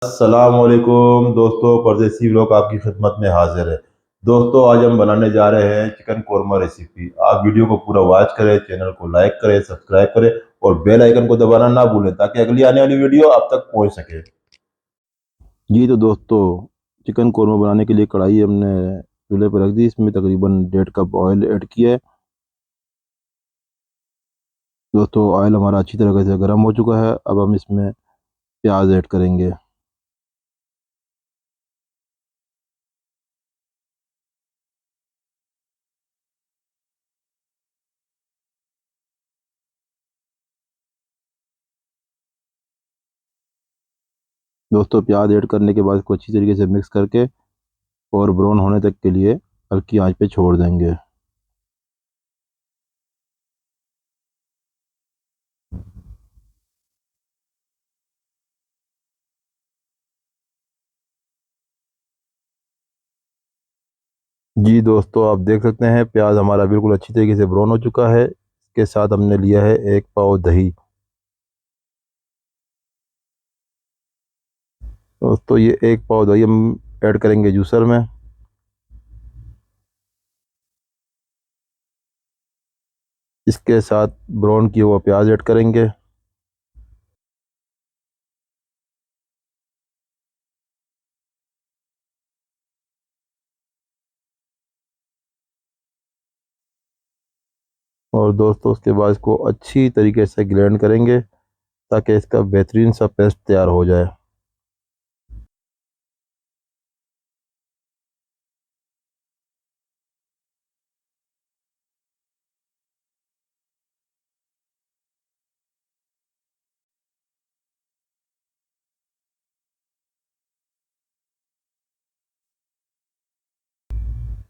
अस्सलामुअलैकुम दोस्तों, परदेसी लोग आपकी खिदमत में हाजिर है। दोस्तों, आज हम बनाने जा रहे हैं चिकन कोरमा रेसिपी। आप वीडियो को पूरा वॉच करें, चैनल को लाइक करें, सब्सक्राइब करें और बेल आइकन को दबाना ना भूलें ताकि अगली आने वाली वीडियो आप तक पहुंच सके। जी तो दोस्तों, चिकन कोरमा बनाने के लिए कढ़ाई हमने चूल्हे पर रख दी। इसमें तकरीबन 1.5 कप ऑयल ऐड किया है। दोस्तों, ऑयल हमारा अच्छी तरह से गर्म हो चुका है। अब हम इसमें प्याज ऐड करेंगे। दोस्तों, प्याज ऐड करने के बाद इसको अच्छी तरीके से मिक्स करके और ब्राउन होने तक के लिए हल्की आंच पे छोड़ देंगे। जी दोस्तों, आप देख सकते हैं प्याज हमारा बिल्कुल अच्छी तरीके से ब्राउन हो चुका है। इसके साथ हमने लिया है 1 पाव दही। दोस्तों, ये 1 पाव दही हम ऐड करेंगे जूसर में। इसके साथ ब्राउन किया हुआ प्याज ऐड करेंगे। और दोस्तों, उसके बाद इसको अच्छी तरीके से ग्राइंड करेंगे ताकि इसका बेहतरीन सा पेस्ट तैयार हो जाए।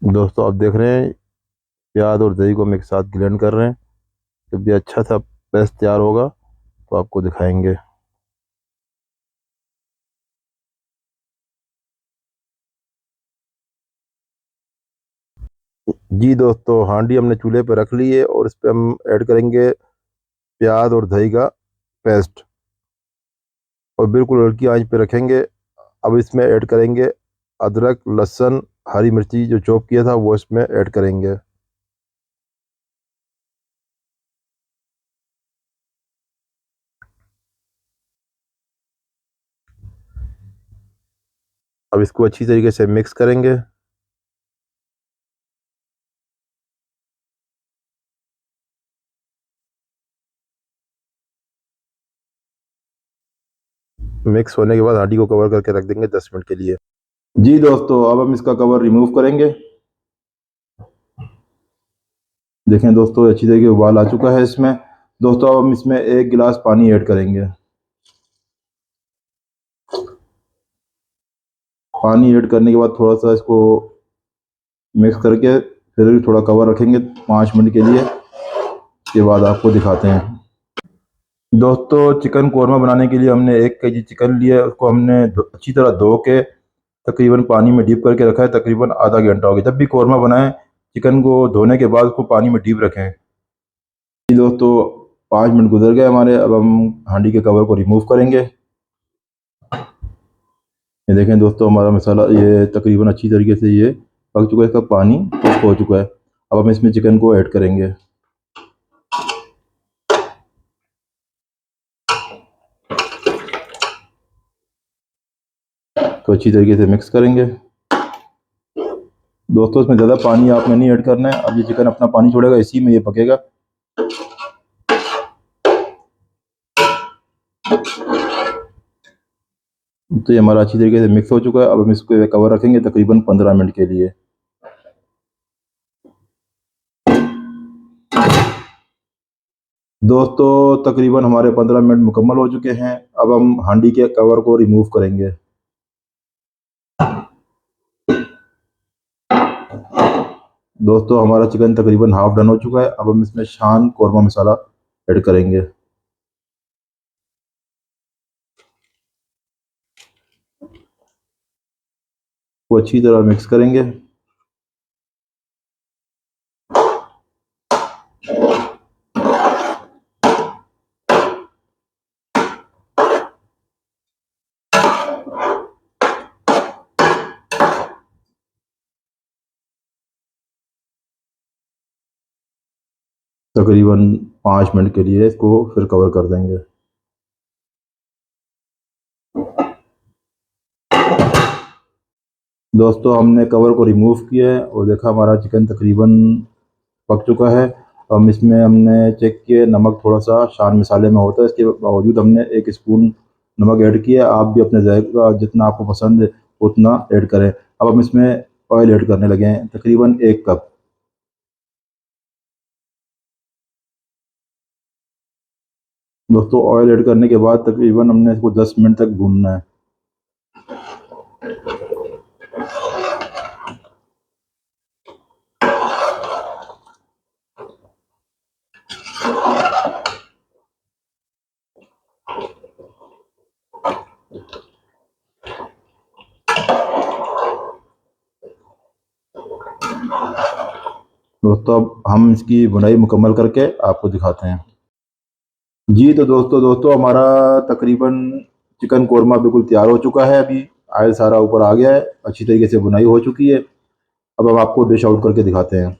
दोस्तों, आप देख रहे हैं प्याज और दही को हम एक साथ ग्राइंड कर रहे हैं। जब भी अच्छा सा पेस्ट तैयार होगा तो आपको दिखाएंगे। जी दोस्तों, हांडी हमने चूल्हे पर रख ली है और इस पे हम ऐड करेंगे प्याज और दही का पेस्ट और बिल्कुल हल्की आंच पे रखेंगे। अब इसमें ऐड करेंगे अदरक, लहसुन, हरी मिर्ची जो चॉप किया था वो इसमें ऐड करेंगे। अब इसको अच्छी तरीके से मिक्स करेंगे। मिक्स होने के बाद हांडी को कवर करके रख देंगे 10 मिनट के लिए। जी दोस्तों, अब हम इसका कवर रिमूव करेंगे। देखें दोस्तों, अच्छी तरीके से उबाल आ चुका है इसमें। दोस्तों, अब हम इसमें 1 गिलास पानी ऐड करेंगे। पानी ऐड करने के बाद थोड़ा सा इसको मिक्स करके फिर थोड़ा कवर रखेंगे 5 मिनट के लिए। उसके बाद आपको दिखाते हैं। दोस्तों, चिकन कोरमा बनाने के लिए हमने 1 kg चिकन लिया है। उसको हमने अच्छी तरह धो के तकरीबन पानी में डीप करके रखा है। तकरीबन आधा घंटा हो गया। जब भी कोरमा बनाएं, चिकन को धोने के बाद उसको पानी में डीप रखें। जी दोस्तों, 5 मिनट गुजर गए हमारे। अब हम हांडी के कवर को रिमूव करेंगे। ये देखें दोस्तों, हमारा मसाला ये तकरीबन अच्छी तरीके से ये पक चुका है। इसका पानी खुश्क हो चुका है। अब हम इसमें चिकन को ऐड करेंगे। तो अच्छी तरीके से मिक्स करेंगे। दोस्तों, इसमें ज़्यादा पानी आपने नहीं ऐड करना है। अब ये चिकन अपना पानी छोड़ेगा, इसी में ये पकेगा। तो ये हमारा अच्छी तरीके से मिक्स हो चुका है। अब हम इसको कवर रखेंगे तकरीबन 15 मिनट के लिए। दोस्तों, तकरीबन हमारे 15 मिनट मुकम्मल हो चुके हैं। अब हम हांडी के कवर को रिमूव करेंगे। दोस्तों, हमारा चिकन तकरीबन हाफ डन हो चुका है। अब हम इसमें शान कौरमा मसाला ऐड करेंगे। वो अच्छी तरह मिक्स करेंगे। तकरीबन 5 मिनट के लिए इसको फिर कवर कर देंगे। दोस्तों हमने कवर को रिमूव किया है और देखा हमारा चिकन तकरीबन पक चुका है। हम इसमें हमने चेक किया, नमक थोड़ा सा शान मसाले में होता है, इसके बावजूद हमने 1 स्पून नमक ऐड किया। आप भी अपने जायका जितना आपको पसंद है उतना ऐड करें। अब हम इसमें ऑयल ऐड करने लगे हैं, तकरीबन 1 कप। दोस्तों ऑयल ऐड करने के बाद तकरीबन हमने इसको 10 मिनट तक भूनना है। दोस्तों अब हम इसकी बुनाई मुकम्मल करके आपको दिखाते हैं। जी तो दोस्तों हमारा तकरीबन चिकन कोरमा बिल्कुल तैयार हो चुका है। अभी ऑयल सारा ऊपर आ गया है, अच्छी तरीके से बुनाई हो चुकी है। अब हम आपको डिश आउट करके दिखाते हैं।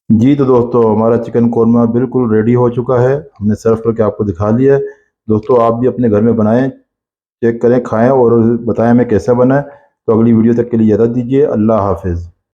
जी तो दोस्तों हमारा चिकन कोरमा बिल्कुल रेडी हो चुका है, हमने सर्व करके आपको दिखा लिया है। दोस्तों आप भी अपने घर में बनाएं, चेक करें, खाएं और बताएं हमें कैसा बना है। तो अगली वीडियो तक के लिए इजाज़त दीजिए। अल्लाह हाफिज़।